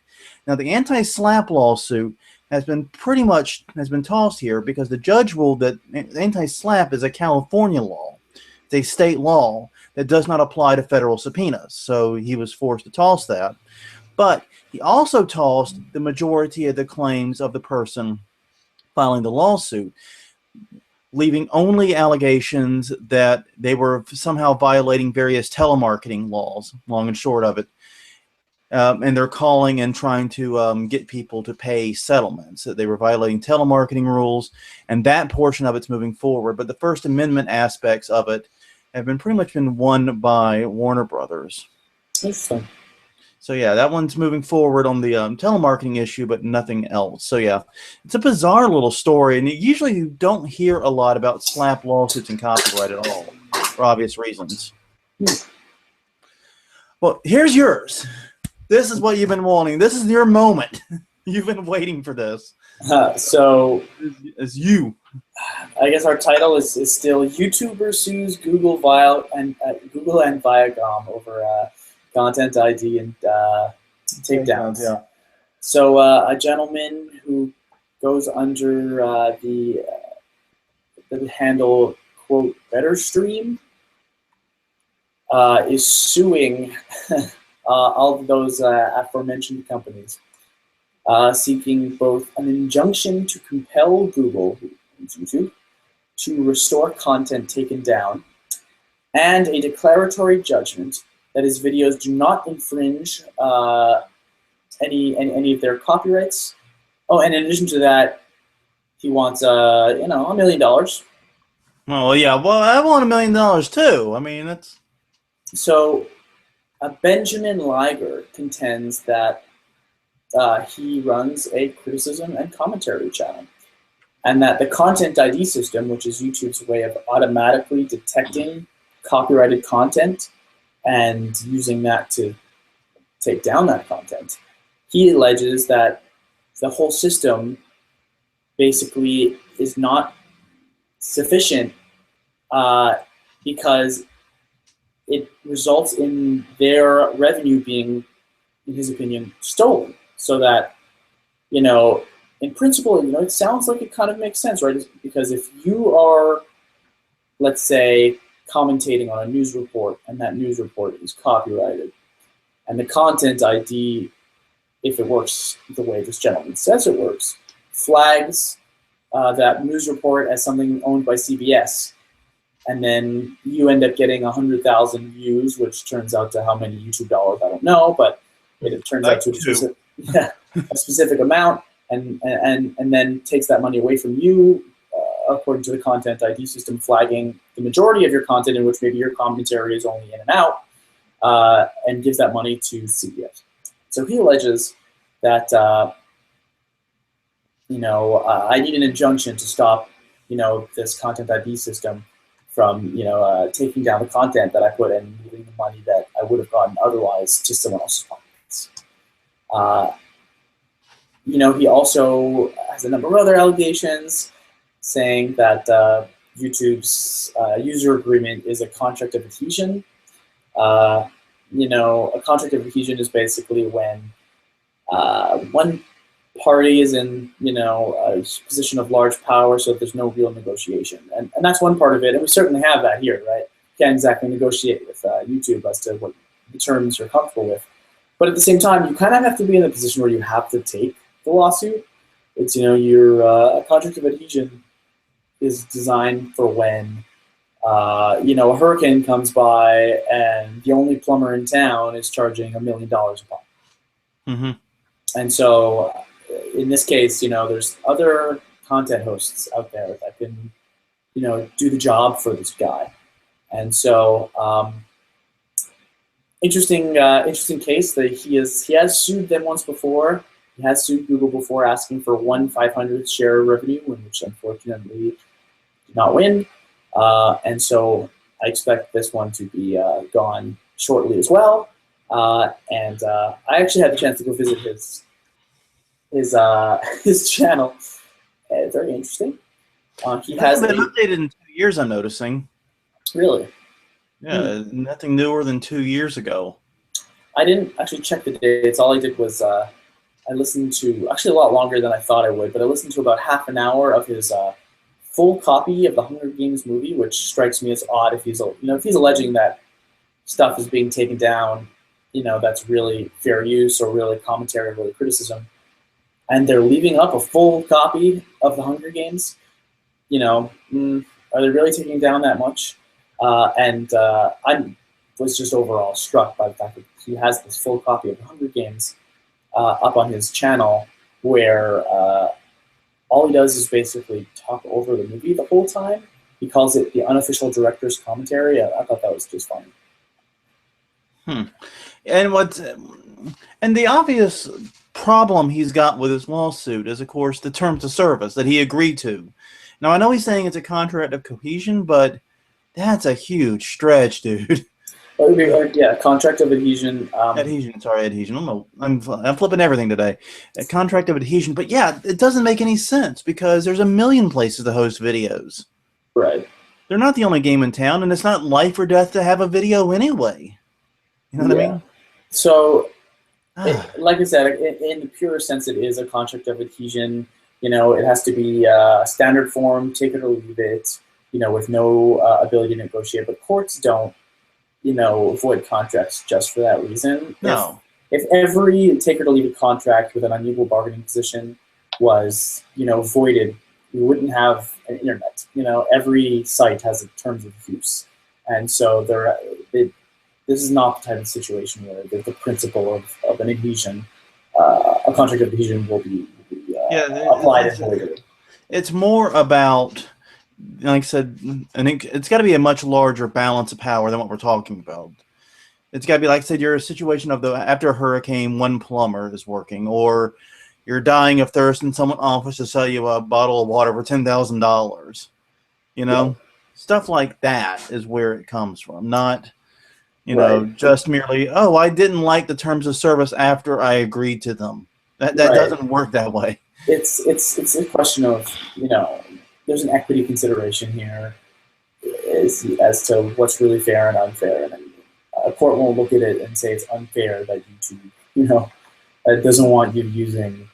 Now, the anti-SLAPP lawsuit has been tossed here because the judge ruled that anti-SLAPP is a California law. It's a state law that does not apply to federal subpoenas. So he was forced to toss that. But he also tossed the majority of the claims of the person filing the lawsuit, leaving only allegations that they were somehow violating various telemarketing laws, long and short of it. And they're calling and trying to get people to pay settlements. They were violating telemarketing rules, and that portion of it's moving forward. But the First Amendment aspects of it have pretty much been won by Warner Brothers. Interesting. So yeah, that one's moving forward on the telemarketing issue, but nothing else. So yeah, it's a bizarre little story, and usually you don't hear a lot about SLAPP lawsuits and copyright at all, for obvious reasons. Well, here's yours. This is what you've been wanting. This is your moment. You've been waiting for this. So, as you, I guess our title is still YouTuber sues Google and Viacom over content ID and takedowns. Yeah. So a gentleman who goes under the handle quote BetterStream is suing all of those aforementioned companies, seeking both an injunction to compel Google, YouTube, to restore content taken down, and a declaratory judgment that his videos do not infringe any of their copyrights. Oh, and in addition to that, he wants $1 million. Well, yeah. Well, I want $1 million too. I mean, that's so. Benjamin Liger contends that he runs a criticism and commentary channel. And that the content ID system, which is YouTube's way of automatically detecting copyrighted content and using that to take down that content, he alleges that the whole system basically is not sufficient because it results in their revenue being, in his opinion, stolen. So that, in principle, it sounds like it kind of makes sense, right? Because if you are, let's say, commentating on a news report and that news report is copyrighted, and the content ID, if it works the way this gentleman says it works, flags that news report as something owned by CBS, and then you end up getting 100,000 views, which turns out to how many YouTube dollars, I don't know, but it turns out to a specific amount, and then takes that money away from you, according to the content ID system, flagging the majority of your content, in which maybe your commentary is only in and out, and gives that money to CBS. So he alleges that I need an injunction to stop this content ID system from taking down the content that I put in, moving the money that I would have gotten otherwise to someone else's pockets. He also has a number of other allegations, saying that YouTube's user agreement is a contract of adhesion. A contract of adhesion is basically when one party is in a position of large power, so there's no real negotiation, and that's one part of it, and we certainly have that here, right? Can't exactly negotiate with YouTube as to what the terms you're comfortable with, but at the same time, you kind of have to be in a position where you have to take the lawsuit. It's your contract of adhesion is designed for when a hurricane comes by and the only plumber in town is charging $1 million a pop. Mm-hmm. And so in this case, there's other content hosts out there that can, do the job for this guy. And so interesting case that he has sued them once before. He has sued Google before, asking for 1/500th share of revenue, which unfortunately did not win. And so I expect this one to be gone shortly as well. And I actually had the chance to go visit his channel. Very interesting. He has been updated in 2 years, I'm noticing. Really? Yeah, nothing newer than 2 years ago. I didn't actually check the dates. All I did was I listened to, actually a lot longer than I thought I would, but I listened to about half an hour of his full copy of the Hunger Games movie, which strikes me as odd if he's alleging that stuff is being taken down, that's really fair use or really commentary or really criticism, and they're leaving up a full copy of the Hunger Games. Are they really taking down that much? And I was just overall struck by the fact that he has this full copy of the Hunger Games up on his channel, where all he does is basically talk over the movie the whole time. He calls it the unofficial director's commentary. I thought that was just funny. And the obvious problem he's got with his lawsuit is, of course, the terms of service that he agreed to. Now, I know he's saying it's a contract of cohesion, but that's a huge stretch, dude. Yeah, contract of adhesion. Adhesion. I'm flipping everything today. A contract of adhesion. But yeah, it doesn't make any sense because there's a million places to host videos. Right. They're not the only game in town, and it's not life or death to have a video anyway. You know what I mean? So, like I said, in the pure sense, it is a contract of adhesion. It has to be a standard form, take it or leave it, with no ability to negotiate. But courts don't, void contracts just for that reason. No. If every take it or leave it contract with an unequal bargaining position was, voided, we wouldn't have an internet. Every site has a terms of use. And so this is not the type of situation where the principle of an adhesion, a contract of adhesion will be applied and voided. It's more about, like I said, it's got to be a much larger balance of power than what we're talking about. It's got to be like I said, you're a situation of after a hurricane, one plumber is working, or you're dying of thirst and someone offers to sell you a bottle of water for $10,000. You know, stuff like that is where it comes from, not, just merely, oh, I didn't like the terms of service after I agreed to them. That doesn't work that way. It's a question of, there's an equity consideration here as to what's really fair and unfair. And a court won't look at it and say it's unfair that YouTube, doesn't want you using,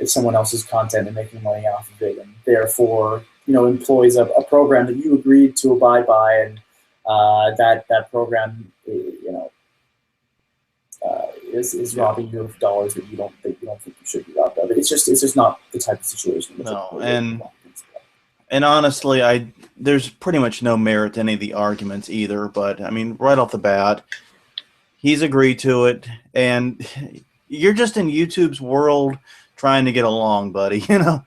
someone else's content and making money off of it, and therefore, employs a program that you agreed to abide by, and that program, is robbing you of dollars that you don't think you should be robbed of. It's just not the type of situation. No, and honestly, there's pretty much no merit to any of the arguments either. But I mean, right off the bat, he's agreed to it, and you're just in YouTube's world trying to get along, buddy. Yeah.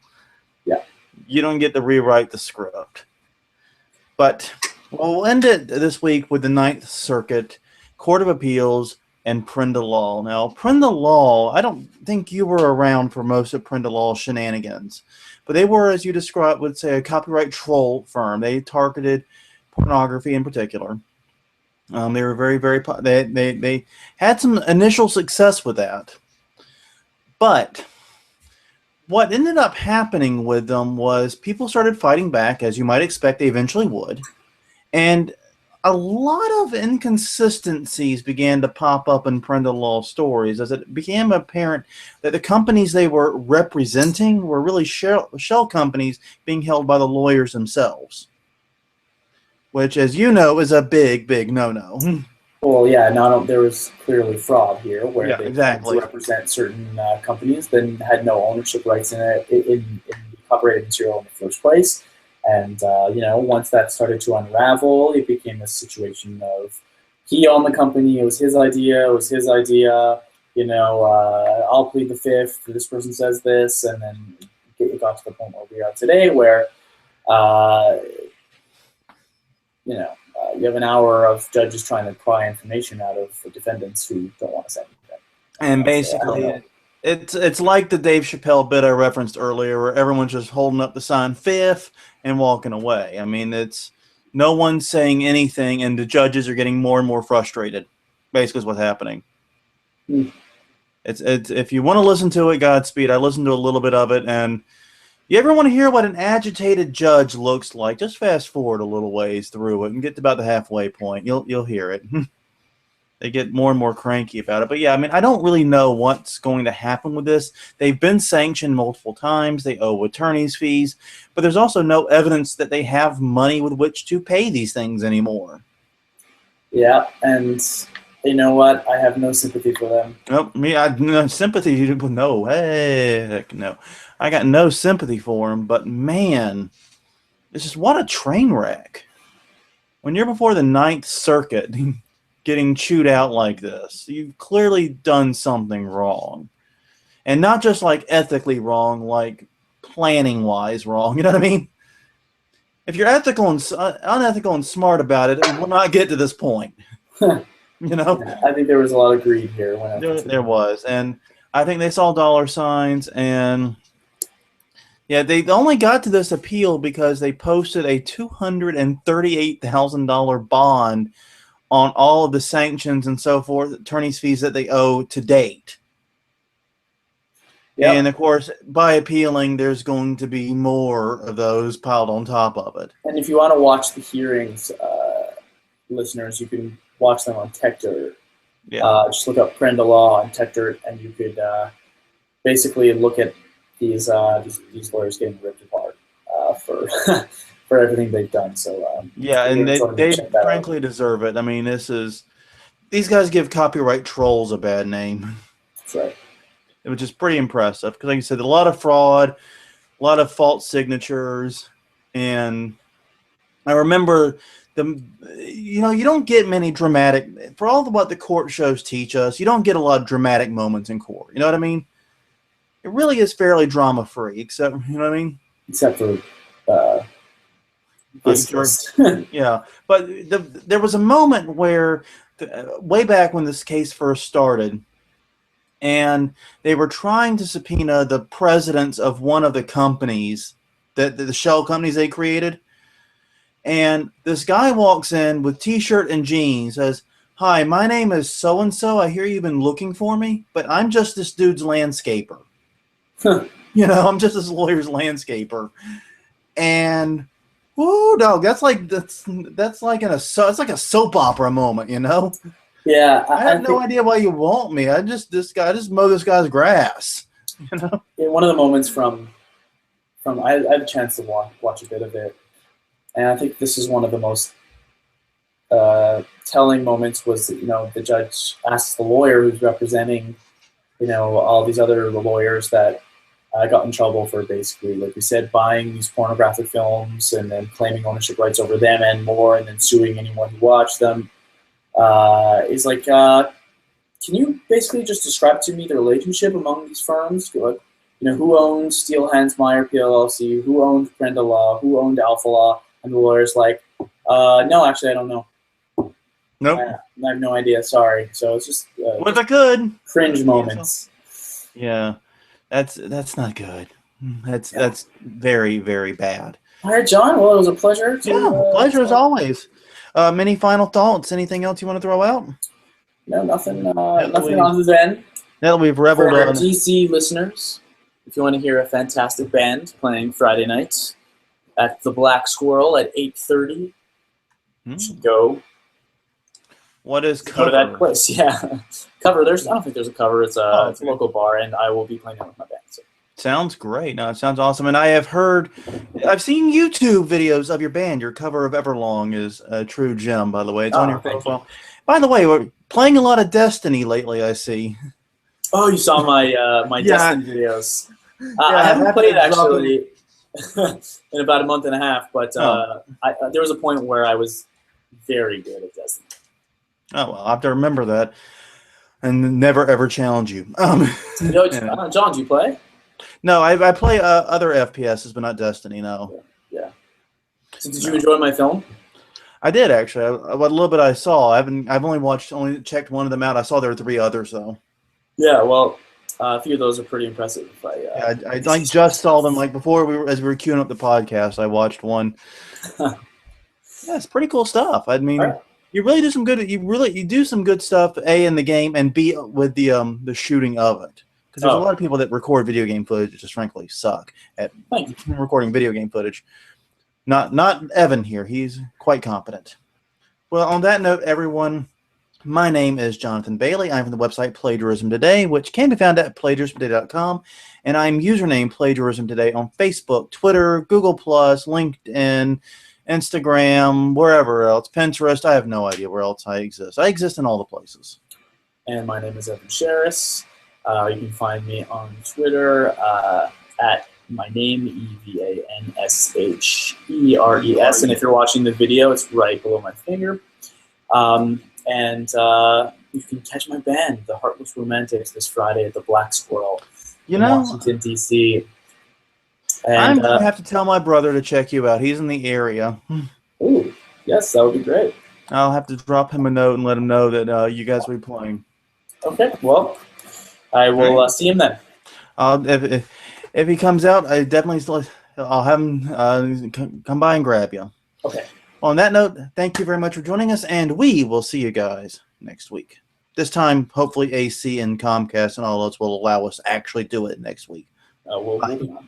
You don't get to rewrite the script. But we'll end it this week with the Ninth Circuit Court of Appeals and Prenda Law. Now, Prenda Law, I don't think you were around for most of Prenda Law's shenanigans, but they were, as you described, would say, a copyright troll firm. They targeted pornography in particular. They were very, very. They had some initial success with that, but what ended up happening with them was people started fighting back, as you might expect they eventually would, and a lot of inconsistencies began to pop up in Prenda Law stories as it became apparent that the companies they were representing were really shell companies being held by the lawyers themselves, which, as you know, is a big, big no-no. Well, yeah, there was clearly fraud here, where they exactly represent certain companies, then had no ownership rights in it, in copyrighted material in the first place. And, once that started to unravel, it became a situation of he owned the company, it was his idea, I'll plead the fifth, this person says this, and then it got to the point where we are today, where, you have an hour of judges trying to pry information out of defendants who don't want to say anything. And basically, it's like the Dave Chappelle bit I referenced earlier, where everyone's just holding up the sign fifth and walking away. I mean, it's no one's saying anything, and the judges are getting more and more frustrated. Basically, is what's happening. It's if you want to listen to it, Godspeed. I listened to a little bit of it, and you ever want to hear what an agitated judge looks like? Just fast forward a little ways through it and get to about the halfway point. You'll hear it. They get more and more cranky about it. But yeah, I mean, I don't really know what's going to happen with this. They've been sanctioned multiple times. They owe attorneys' fees. But there's also no evidence that they have money with which to pay these things anymore. Yeah, and you know what? I have no sympathy for them. Nope, no sympathy. No, hey, heck no. I got no sympathy for them. But man, it's just what a train wreck. When you're before the Ninth Circuit getting chewed out like this, you've clearly done something wrong. And not just like ethically wrong, like planning wise wrong. You know what I mean? If you're ethical and unethical and smart about it, it will not get to this point. I think there was a lot of greed here. There was. And I think they saw dollar signs, and yeah, they only got to this appeal because they posted a $238,000 bond on all of the sanctions and so forth, attorney's fees that they owe to date. Yep. And, of course, by appealing, there's going to be more of those piled on top of it. And if you want to watch the hearings, listeners, you can watch them on TechDirt. Yeah. Just look up Prenda Law on TechDirt, and you could basically look at these lawyers getting ripped apart for for everything they've done. So yeah, and they frankly deserve it. I mean, these guys give copyright trolls a bad name. That's right. Which is pretty impressive because, like you said, a lot of fraud, a lot of false signatures, and I remember you don't get many dramatic, for all what the court shows teach us, you don't get a lot of dramatic moments in court. You know what I mean? It really is fairly drama free, except, you know what I mean? Except for yeah, but there was a moment where way back when this case first started, and they were trying to subpoena the presidents of one of the companies, the shell companies they created. And this guy walks in with t-shirt and jeans, says, "Hi, my name is so-and-so. I hear you've been looking for me, but I'm just this dude's landscaper." I'm just this lawyer's landscaper. And whoo, dog, that's like a soap opera moment, Yeah, I have no idea why you want me. I just mow this guy's grass. One of the moments from I had a chance to watch a bit of it, and I think this is one of the most telling moments. Was that, the judge asks the lawyer who's representing all these other lawyers that got in trouble for basically, like we said, buying these pornographic films and then claiming ownership rights over them and more, and then suing anyone who watched them. Is like, can you basically just describe to me the relationship among these firms? Like, who owned Steel Hands Meyer PLLC? Who owned Prenda Law? Who owned Alpha Law? And the lawyer's like, no, actually, I don't know. Nope. I have no idea. Sorry. So it's just what if I could? Cringe moments. Yeah, that's not good. That's very, very bad. All right, John. Well, it was a pleasure. Pleasure as always. Many final thoughts? Anything else you want to throw out? No, nothing. Nothing other than now that we've reveled for our on DC listeners. If you want to hear a fantastic band playing Friday nights at the Black Squirrel at 8:30, you should go. What is cover? Go to that place. Yeah, cover. I don't think there's a cover. It's a local bar, and I will be playing it with my band. So. Sounds great. No, it sounds awesome. And I've seen YouTube videos of your band. Your cover of Everlong is a true gem, by the way. It's on your profile. By the way, we're playing a lot of Destiny lately, I see. Oh, you saw my Destiny videos. I haven't played actually in about a month and a half, but there was a point where I was very good at Destiny. Oh, well, I have to remember that and never, ever challenge you. John, do you play? No, I play other FPSs, but not Destiny, no. Yeah. So did you enjoy my film? I did, actually. What little bit I saw, I've only checked one of them out. I saw there were 3 others, though. Yeah, well, a few of those are pretty impressive. I just saw them, as we were queuing up the podcast, I watched one. Yeah, it's pretty cool stuff. I mean, you really do some good. You do some good stuff. A, in the game, and B, with the shooting of it. Because there's a lot of people that record video game footage that just frankly suck at recording video game footage. Not Evan here. He's quite competent. Well, on that note, everyone, my name is Jonathan Bailey. I'm from the website Plagiarism Today, which can be found at plagiarismtoday.com. And I'm username Plagiarism Today on Facebook, Twitter, Google+, LinkedIn, Instagram, wherever else, Pinterest. I have no idea where else I exist. I exist in all the places. And my name is Evan Sherris. You can find me on Twitter at my name, EvanSheres. And if you're watching the video, it's right below my finger. And you can catch my band, the Heartless Romantics, this Friday at the Black Squirrel in Washington, D.C. And, I'm going to have to tell my brother to check you out. He's in the area. Ooh, yes, that would be great. I'll have to drop him a note and let him know that you guys will be playing. Okay, well, I will see him then. If he comes out, I'll have him come by and grab you. Okay. On that note, thank you very much for joining us, and we will see you guys next week. This time, hopefully AC and Comcast and all those will allow us to actually do it next week. We'll be on.